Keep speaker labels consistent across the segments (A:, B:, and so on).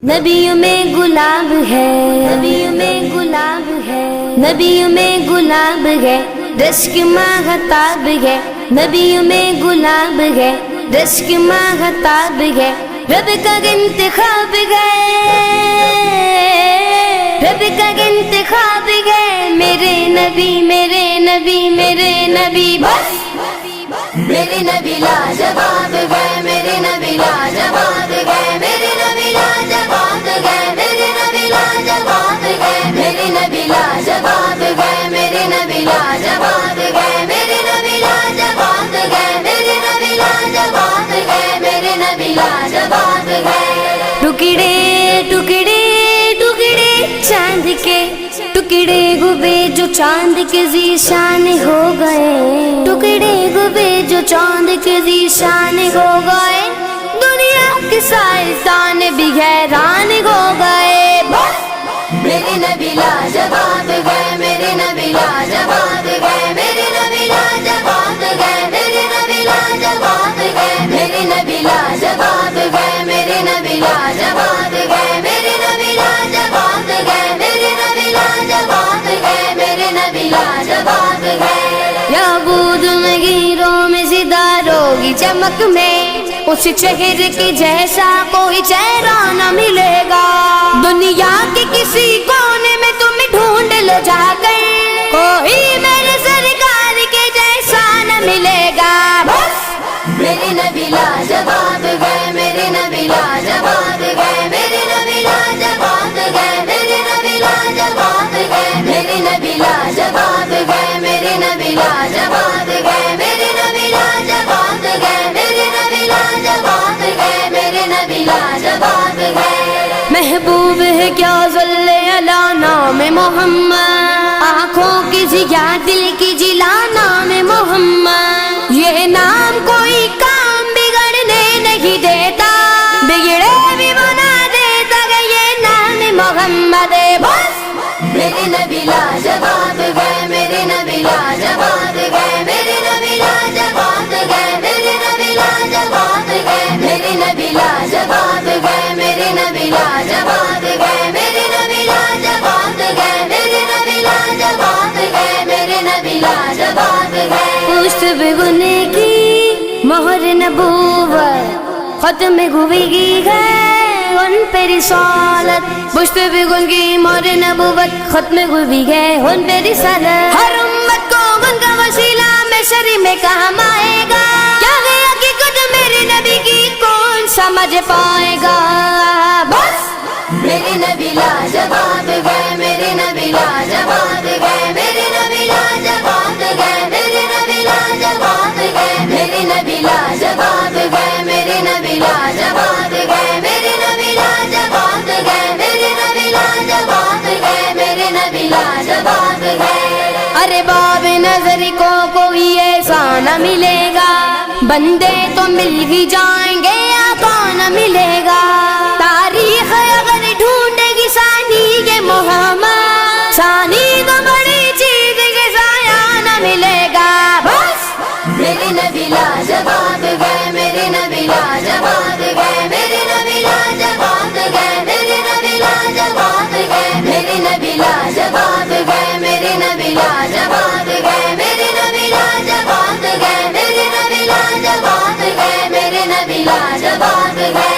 A: نبیوں میں گلاب ہے، نبیوں میں گلاب ہے، نبیوں میں گلاب ہے، رشک ماہتاب ہے، نبیوں میں گلاب ہے، رشک ماہتاب ہے، رب کا انتخاب ہے، رب کا انتخاب ہے، میرے نبی میرے نبی میرے نبی بس میرے نبی لاجواب ہے، میرے نبی لاجواب ہے، میرے نبی لاجواب ہے، میرے نبی لاجواب ہے، میرے نبی لاجواب ہے، میرے نبی لاجواب ہے، میرے نبی لاجواب ہے، میرے نبی لاجواب ہے، میرے نبی لاجواب ہے۔ ٹکڑے ٹکڑے ٹکڑے چاند کے ٹکڑے گبے جو چاند کے ذیشان ہو گئے، ٹکڑے گبے جو چاند کے ذیشان ہو گئے، دنیا کے سائنسدان بھی حیران ہو گئے، میرے نبی لاجواب ہے، میرے نبی لاجواب ہے، میرے نبی لاجواب ہے، میرے نبی لاجواب ہے، میرے نبی لاجواب ہے، میرے نبی لاجواب ہے، میرے نبی لاجواب ہے، میرے نبی لاجواب ہے، میرے نبی لاجواب ہے۔ یعبود میں گیروں میں ستاروں کی چمک میں اس چہرے کے جیسا کوئی چہرہ نہ ملے گا، دنیا کے کسی کونے میں تم ڈھونڈ لو جا کر، کوئی میرے سرکار کے جیسا نہ ملے گا، بس میرے نبی لاجواب ہے، میرے نبی لاجواب ہے، میرے نبی لاجواب ہے، میرے نبی لاجواب ہے، میرے نبی لاجواب ہے، میرے نبی لاجواب ہے، میرے نبی لاجواب ہے، میرے نبی لاجواب ہے، میرے نبی لاجواب ہے۔ محبوب ہے کیا صلی علی نام محمد، آنکھوں کی ضیا دل کی جلا نام محمد، یہ نام کوئی کام بگڑنے نہیں دیتا، بگڑے بھی بنا دیتا کہ یہ نام محمد ہے، بس میرے نبی لاجواب ہے، میرے نبی لاجواب ہے، میرے نبی لاجواب ہے، میرے نبی لاجواب ہے، میرے نبی لاجواب ہے، میرے نبی لاجواب ہے، میرے نبی لاجواب ہے، میرے نبی لاجواب ہے، میرے نبی لاجواب ہے۔ پشت بگنے کی مہر نبوت ختم ہوئی ہے ان پہ رسالت، پشت بگن کی مہر نبوت ختم ہوئی ہے ان پہ رسالت، ہر امت کو ان کا وسیلہ میں شری میں کام آئے گا، کیا ہے حقیقت میرے نبی کی کون سمجھ پائے گا، بس میرے نبی لاجواب ہے، میرے نبی لاجواب ہے، میرے نبی لاجواب ہے، میرے نبی لاجواب ہے، میرے نبی لاجواب ہے، میرے نبی لاجواب ہے، میرے نبی لاجواب ہے، میرے نبی لاجواب ہے، میرے نبی لاجواب ہے۔ ارے باب نظر کو کوئی ایسا نہ ملے گا، بندے تو مل ہی جائیں گے آقا نہ ملے گا، تاریخ اگر ڈھونڈے گی ثانی کے محمد، ثانی تو بڑی چیز کے سایہ نہ ملے گا، بس میرے نبی لاجواب ہے، میرے نبی لاجواب ہے، میرے نبی لاجواب ہے، میرے نبی لاجواب ہے، میرے نبی لاجواب ہے، میرے نبی لاجواب ہے، میرے نبی لاجواب ہے، میرے نبی لاجواب ہے، میرے نبی لاجواب ہے۔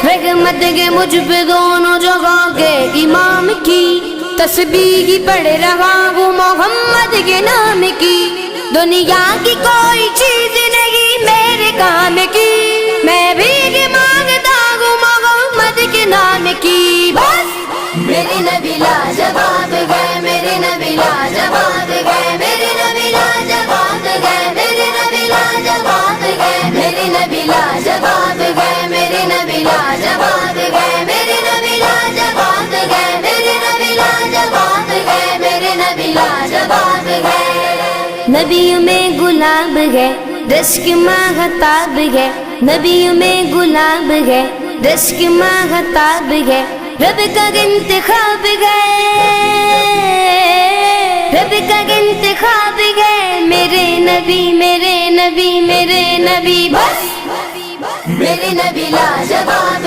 A: رحمت کے مجھ پہ دونوں جگہ کے امام کی تسبیح پڑھ رہا ہوں محمد کے نام کی، دنیا کی کوئی چیز نہیں میرے کام کی، میں بھی مانگتا ہوں محمد کے نام کی، بس میرے نبی لاجواب ہے، میرے نبی لاجواب ہے، میرے نبی لاجواب ہے، میرے نبی لاجواب ہے، میرے نبی لاجواب ہے، میرے نبی لاجواب ہے، میرے نبی لاجواب ہے، میرے نبی لاجواب ہے، میرے نبی لاجواب ہے۔ نبیوں میں گلاب ہے، رشک ماہتاب ہے، نبیوں میں گلاب ہے، رشک ماہتاب ہے، رب کا انتخاب ہے، رب کا انتخاب ہے، میرے نبی میرے نبی میرے نبی بس میرے نبی لاجواب